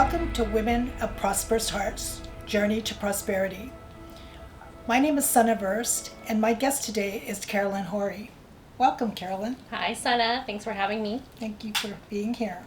Welcome to Women of Prosperous Hearts, Journey to Prosperity. My name is Sunna Vaerst, and my guest today is Carolyn Hori. Welcome, Carolyn. Hi, Sunna. Thanks for having me. Thank you for being here.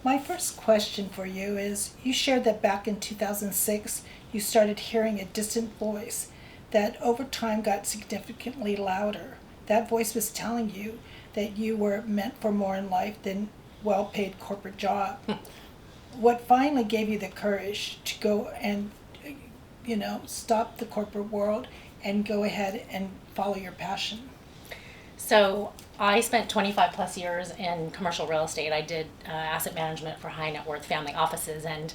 My first question for you is, you shared that back in 2006, you started hearing a distant voice that over time got significantly louder. That voice was telling you that you were meant for more in life than well-paid corporate job. What finally gave you the courage to go and, stop the corporate world and go ahead and follow your passion? So I spent 25 plus years in commercial real estate. I did asset management for high net worth family offices. And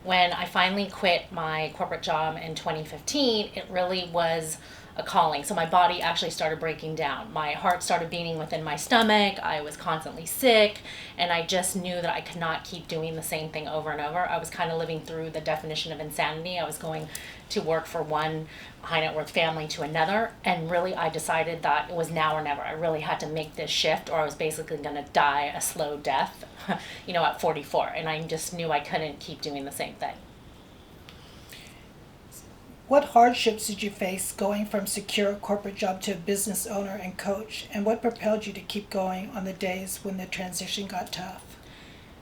when I finally quit my corporate job in 2015, it really was a calling. So my body actually started breaking down. My heart started beating within my stomach. I was constantly sick, and I just knew that I could not keep doing the same thing over and over. I was kind of living through the definition of insanity. I was going to work for one high net worth family to another, and really I decided that it was now or never. I really had to make this shift, or I was basically going to die a slow death, at 44, and I just knew I couldn't keep doing the same thing. What hardships did you face going from secure corporate job to a business owner and coach, and what propelled you to keep going on the days when the transition got tough?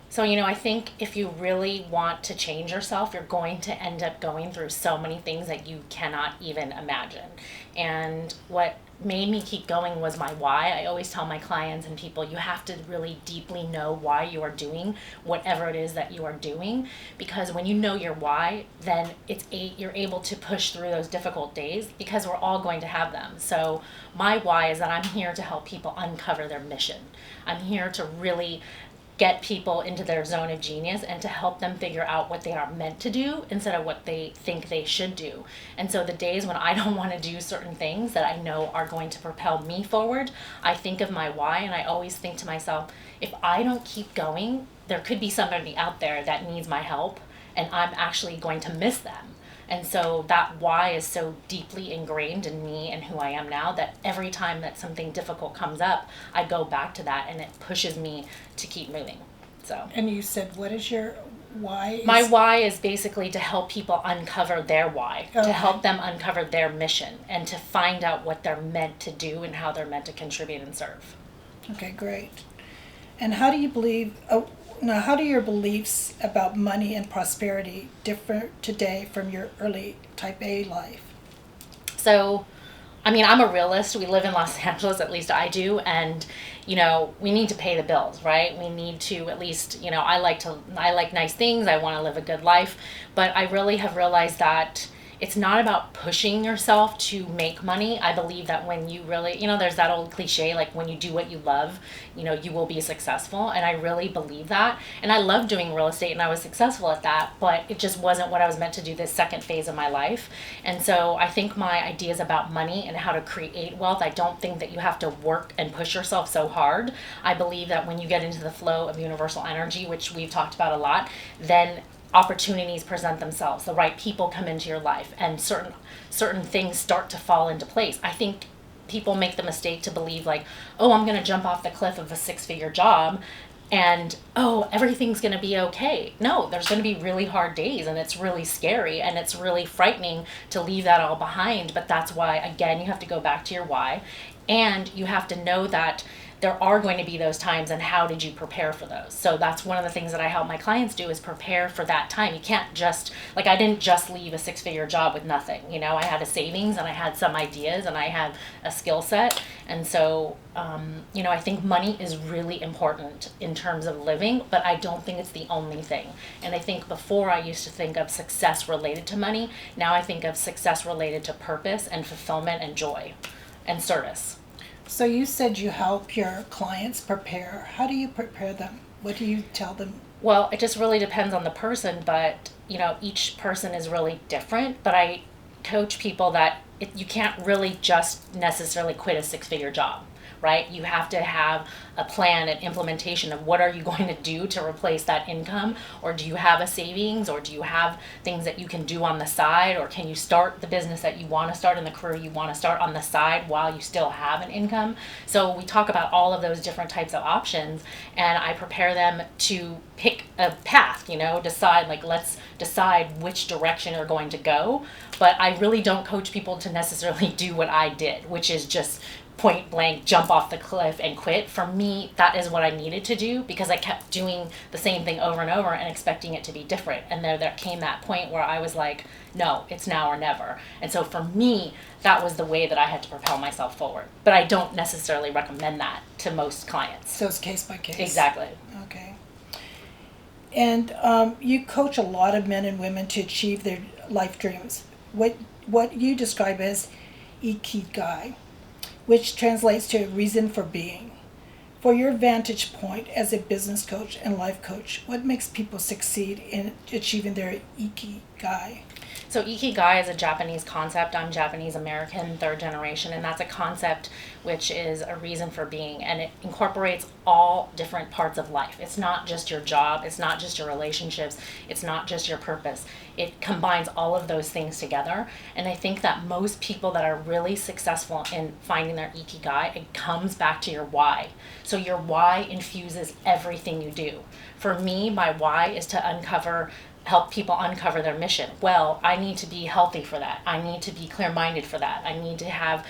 So, I think if you really want to change yourself, you're going to end up going through so many things that you cannot even imagine. And what made me keep going was my why. I always tell my clients and people, you have to really deeply know why you are doing whatever it is that you are doing, because when you know your why, then you're able to push through those difficult days, because we're all going to have them. So my why is that I'm here to help people uncover their mission. I'm here to really get people into their zone of genius and to help them figure out what they are meant to do instead of what they think they should do. And so the days when I don't want to do certain things that I know are going to propel me forward, I think of my why, and I always think to myself, if I don't keep going, there could be somebody out there that needs my help, and I'm actually going to miss them. And so that why is so deeply ingrained in me and who I am now that every time that something difficult comes up, I go back to that, and it pushes me to keep moving. So. And you said, what is your why? My why is basically to help people uncover their why, Okay. to help them uncover their mission, and to find out what they're meant to do and how they're meant to contribute and serve. Okay, great. And how do you believe... how do your beliefs about money and prosperity differ today from your early type A life? So, I'm a realist. We live in Los Angeles, at least I do, and we need to pay the bills, right? We need to at least, I like nice things. I want to live a good life, but I really have realized that it's not about pushing yourself to make money. I believe that when you really, there's that old cliche, like when you do what you love, you will be successful. And I really believe that. And I love doing real estate, and I was successful at that, but it just wasn't what I was meant to do this second phase of my life. And so I think my ideas about money and how to create wealth, I don't think that you have to work and push yourself so hard. I believe that when you get into the flow of universal energy, which we've talked about a lot, then opportunities present themselves, the right people come into your life, and certain things start to fall into place. I think people make the mistake to believe like, I'm going to jump off the cliff of a 6-figure job and everything's going to be okay. No, there's going to be really hard days, and it's really scary, and it's really frightening to leave that all behind. But that's why, again, you have to go back to your why, and you have to know that there are going to be those times, and how did you prepare for those? So that's one of the things that I help my clients do, is prepare for that time. You can't just, I didn't just leave a 6-figure job with nothing. I had a savings, and I had some ideas, and I had a skill set. And so, I think money is really important in terms of living, but I don't think it's the only thing. And I think before I used to think of success related to money. Now I think of success related to purpose and fulfillment and joy and service. So you said you help your clients prepare. How do you prepare them? What do you tell them? Well, it just really depends on the person, but each person is really different. But I coach people that you can't really just necessarily quit a 6-figure job, right? You have to have a plan and implementation of what are you going to do to replace that income, or do you have a savings, or do you have things that you can do on the side, or can you start the business that you want to start and the career you want to start on the side while you still have an income? So we talk about all of those different types of options, and I prepare them to pick a path, decide, like, let's decide which direction you're going to go. But I really don't coach people to necessarily do what I did, which is just point blank jump off the cliff and quit. For me, that is what I needed to do, because I kept doing the same thing over and over and expecting it to be different. And there came that point where I was like, no, it's now or never. And so for me, that was the way that I had to propel myself forward. But I don't necessarily recommend that to most clients. So it's case by case. Exactly. Okay. And you coach a lot of men and women to achieve their life dreams. What you describe as Ikigai, which translates to a reason for being. For your vantage point as a business coach and life coach, what makes people succeed in achieving their Ikigai? So Ikigai is a Japanese concept. I'm Japanese American, third generation, and that's a concept which is a reason for being, and it incorporates all different parts of life. It's not just your job, it's not just your relationships, it's not just your purpose. It combines all of those things together, and I think that most people that are really successful in finding their Ikigai, it comes back to your why. So your why infuses everything you do. For me, my why is to help people uncover their mission. Well, I need to be healthy for that. I need to be clear-minded for that. I need to have,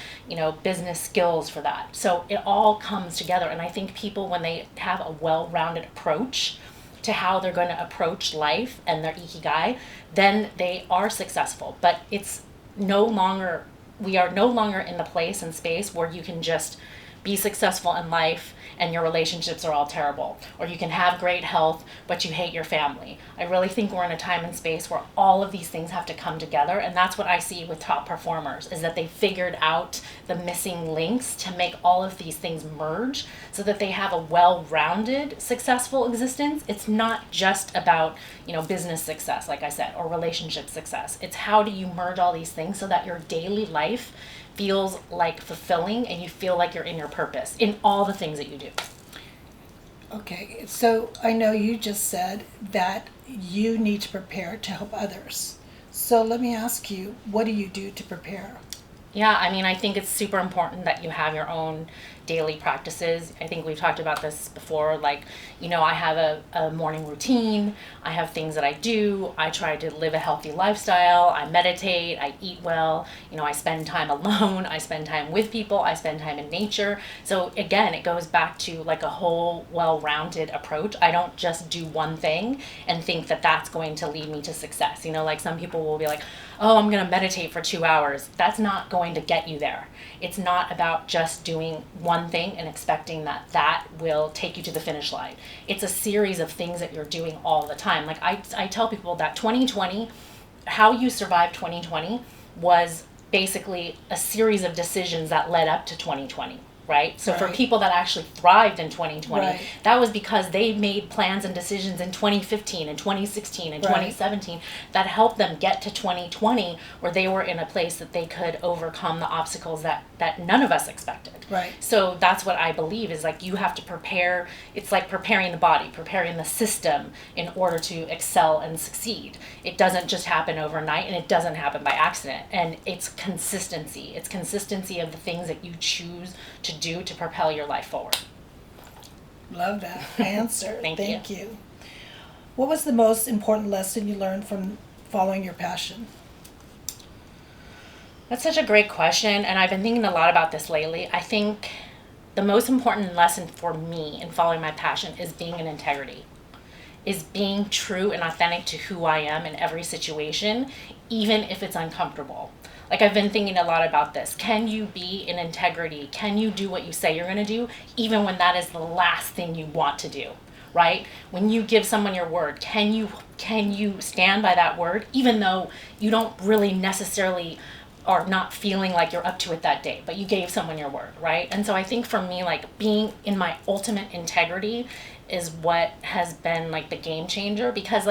business skills for that. So it all comes together. And I think people, when they have a well-rounded approach to how they're going to approach life and their Ikigai, then they are successful. But we are no longer in the place and space where you can just be successful in life and your relationships are all terrible, or you can have great health but you hate your family. I really think we're in a time and space where all of these things have to come together, and that's what I see with top performers, is that they figured out the missing links to make all of these things merge so that they have a well-rounded successful existence. It's not just about business success, like I said, or relationship success. It's how do you merge all these things so that your daily life feels like fulfilling and you feel like you're in your purpose in all the things that you do. Okay, so I know you just said that you need to prepare to help others. So let me ask you, what do you do to prepare? Yeah, I think it's super important that you have your own daily practices. I think we've talked about this before, I have a morning routine, I have things that I do, I try to live a healthy lifestyle, I meditate, I eat well, I spend time alone, I spend time with people, I spend time in nature. So again, it goes back to a whole well-rounded approach. I don't just do one thing and think that that's going to lead me to success. Some people will be like, oh, I'm going to meditate for 2 hours. That's not going to get you there. It's not about just doing one thing and expecting that will take you to the finish line. It's a series of things that you're doing all the time. I tell people that 2020, how you survived 2020 was basically a series of decisions that led up to 2020. Right? So for people that actually thrived in 2020, that was because they made plans and decisions in 2015 and 2016 and 2017 that helped them get to 2020, where they were in a place that they could overcome the obstacles that none of us expected. Right. So that's what I believe is you have to prepare. It's like preparing the body, preparing the system in order to excel and succeed. It doesn't just happen overnight, and it doesn't happen by accident. And it's consistency. It's consistency of the things that you choose to do to propel your life forward. Love that answer. Thank you. You. What was the most important lesson you learned from following your passion? That's such a great question, and I've been thinking a lot about this lately. I think the most important lesson for me in following my passion is being in integrity, is being true and authentic to who I am in every situation, even if it's uncomfortable. I've been thinking a lot about this. Can you be in integrity? Can you do what you say you're going to do, even when that is the last thing you want to do, right? When you give someone your word, can you stand by that word, even though you don't really necessarily are not feeling like you're up to it that day, but you gave someone your word, right? And so I think for me, being in my ultimate integrity is what has been the game changer, because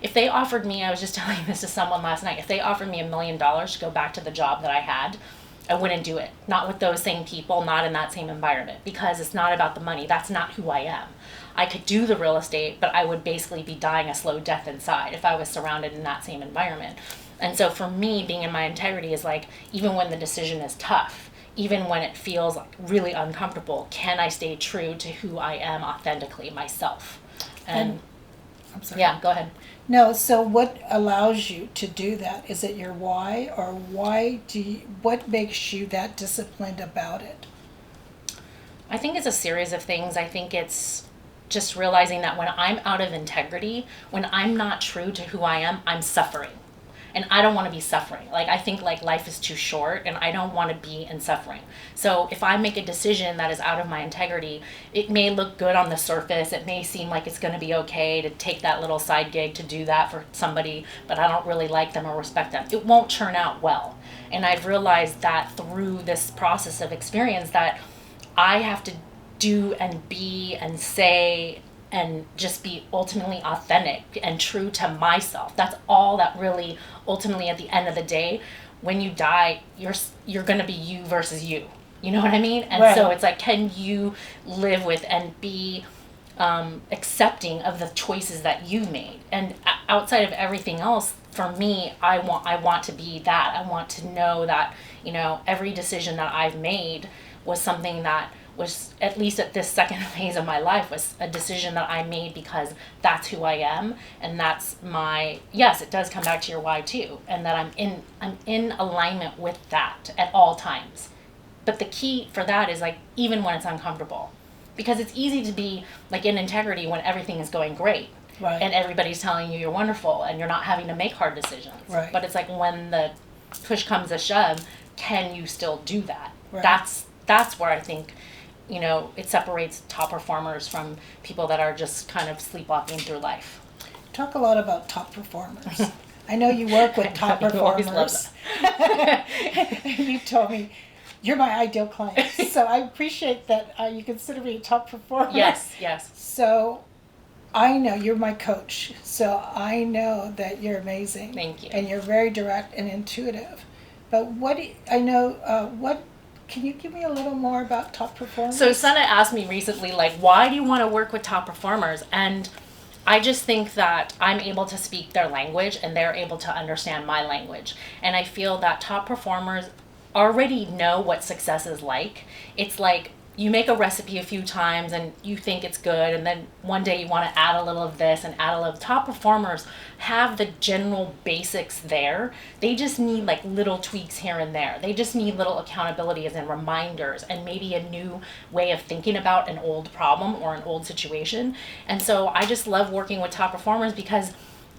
if they offered me, I was just telling this to someone last night, if they offered me $1 million to go back to the job that I had, I wouldn't do it. Not with those same people, not in that same environment, because it's not about the money. That's not who I am. I could do the real estate, but I would basically be dying a slow death inside if I was surrounded in that same environment. And so for me, being in my integrity is like, even when the decision is tough, even when it feels like really uncomfortable, can I stay true to who I am authentically, myself? And I'm sorry. yeah, go ahead. No, so what allows you to do that? Is it your why, or what makes you that disciplined about it? I think it's a series of things. I think it's just realizing that when I'm out of integrity, when I'm not true to who I am, I'm suffering. And I don't want to be suffering. Like, I think like life is too short and I don't want to be in suffering. So if I make a decision that is out of my integrity, it may look good on the surface. It may seem like it's going to be okay to take that little side gig to do that for somebody, but I don't really like them or respect them. It won't turn out well. And I've realized that through this process of experience that I have to do and be and say and just be ultimately authentic and true to myself. That's all that really, ultimately, at the end of the day, when you die, you're going to be you versus you. You know what I mean? And Right. so it's like, can you live with and be accepting of the choices that you made? And outside of everything else, for me, I want to be that. I want to know that, every decision that I've made was something that was, at least at this second phase of my life, was a decision that I made because that's who I am, and that's yes, it does come back to your why too, and that I'm in alignment with that at all times. But the key for that is like, even when it's uncomfortable, because it's easy to be like in integrity when everything is going great. Right. And everybody's telling you you're wonderful and you're not having to make hard decisions. Right. But it's like, when the push comes to shove, can you still do that? Right. That's where I think, it separates top performers from people that are just kind of sleepwalking through life. Talk a lot about top performers. I know you work with top You always love performers. You told me you're my ideal client, so I appreciate that you consider me a top performer. Yes. So I know you're my coach, so I know that you're amazing. Thank you. And you're very direct and intuitive. But can you give me a little more about top performers? So Sunna asked me recently, like, why do you want to work with top performers? And I just think that I'm able to speak their language and they're able to understand my language. And I feel that top performers already know what success is like. It's like, you make a recipe a few times and you think it's good, and then one day you want to add a little of this and add a little. Top performers have the general basics there. They just need like little tweaks here and there. They just need little accountabilities and reminders and maybe a new way of thinking about an old problem or an old situation. And so I just love working with top performers because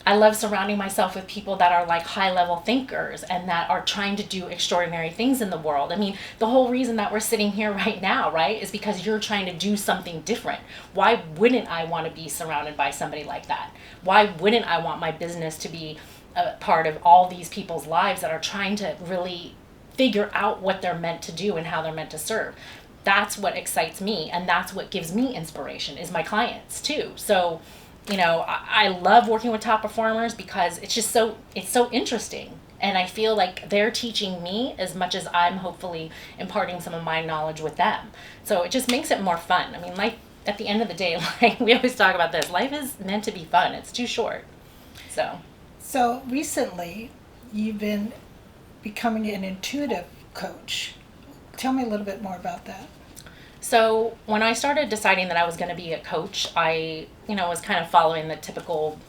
I love surrounding myself with people that are like high-level thinkers and that are trying to do extraordinary things in the world. I mean, the whole reason that we're sitting here right now, right, is because you're trying to do something different. Why wouldn't I want to be surrounded by somebody like that? Why wouldn't I want my business to be a part of all these people's lives that are trying to really figure out what they're meant to do and how they're meant to serve? That's what excites me, and that's what gives me inspiration, is my clients too. So I love working with top performers because it's so interesting. And I feel like they're teaching me as much as I'm hopefully imparting some of my knowledge with them. So it just makes it more fun. I mean, life, at the end of the day, like we always talk about this, life is meant to be fun. It's too short. So recently, you've been becoming an intuitive coach. Tell me a little bit more about that. So when I started deciding that I was going to be a coach, I, was kind of following the typical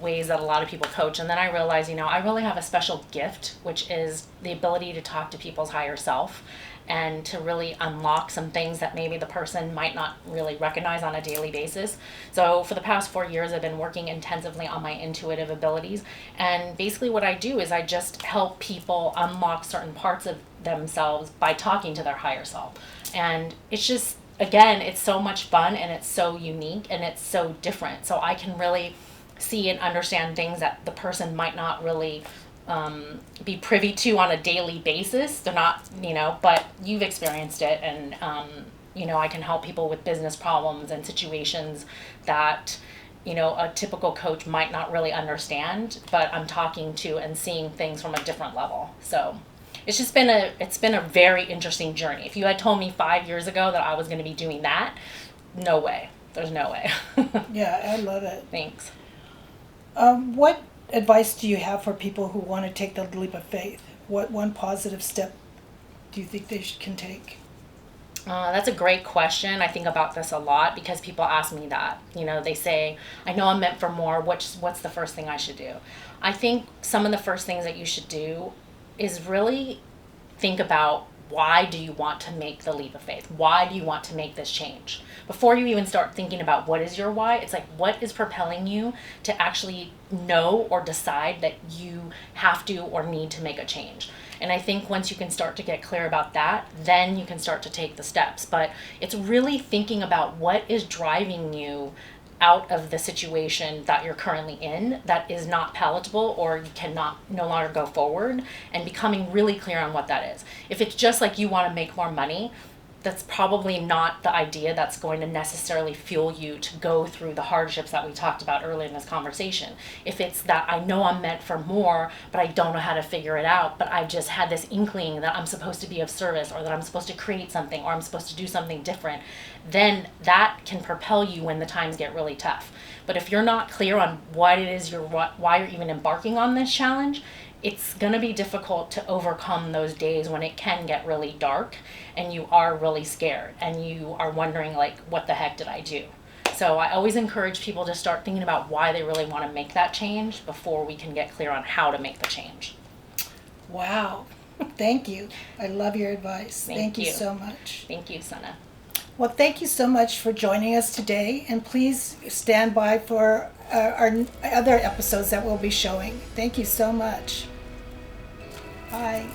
ways that a lot of people coach. And then I realized, I really have a special gift, which is the ability to talk to people's higher self and to really unlock some things that maybe the person might not really recognize on a daily basis. So for the past 4 years, I've been working intensively on my intuitive abilities. And basically what I do is I just help people unlock certain parts of themselves by talking to their higher self. And it's just, again, it's so much fun and it's so unique and it's so different. So I can really see and understand things that the person might not really be privy to on a daily basis. They're not, but you've experienced it. And, I can help people with business problems and situations that, a typical coach might not really understand, but I'm talking to and seeing things from a different level. So it's been a very interesting journey. If you had told me 5 years ago that I was going to be doing that, no way. There's no way. Yeah, I love it. Thanks. What advice do you have for people who want to take the leap of faith? What one positive step do you think they can take? That's a great question. I think about this a lot because people ask me that. They say, I know I'm meant for more. What's the first thing I should do? I think some of the first things that you should do is really think about, why do you want to make the leap of faith? Why do you want to make this change? Before you even start thinking about what is your why, it's like, what is propelling you to actually know or decide that you have to or need to make a change? And I think once you can start to get clear about that, then you can start to take the steps. But it's really thinking about what is driving you out of the situation that you're currently in that is not palatable, or you cannot no longer go forward, and becoming really clear on what that is. If it's just like you want to make more money, that's probably not the idea that's going to necessarily fuel you to go through the hardships that we talked about earlier in this conversation. If it's that I know I'm meant for more, but I don't know how to figure it out, but I just had this inkling that I'm supposed to be of service, or that I'm supposed to create something, or I'm supposed to do something different, then that can propel you when the times get really tough. But if you're not clear on what it is why you're even embarking on this challenge, it's going to be difficult to overcome those days when it can get really dark and you are really scared and you are wondering, like, what the heck did I do? So I always encourage people to start thinking about why they really want to make that change before we can get clear on how to make the change. Wow. Thank you. I love your advice. Thank you so much. Thank you, Sunna. Well, thank you so much for joining us today, and please stand by for our other episodes that we'll be showing. Thank you so much. Bye.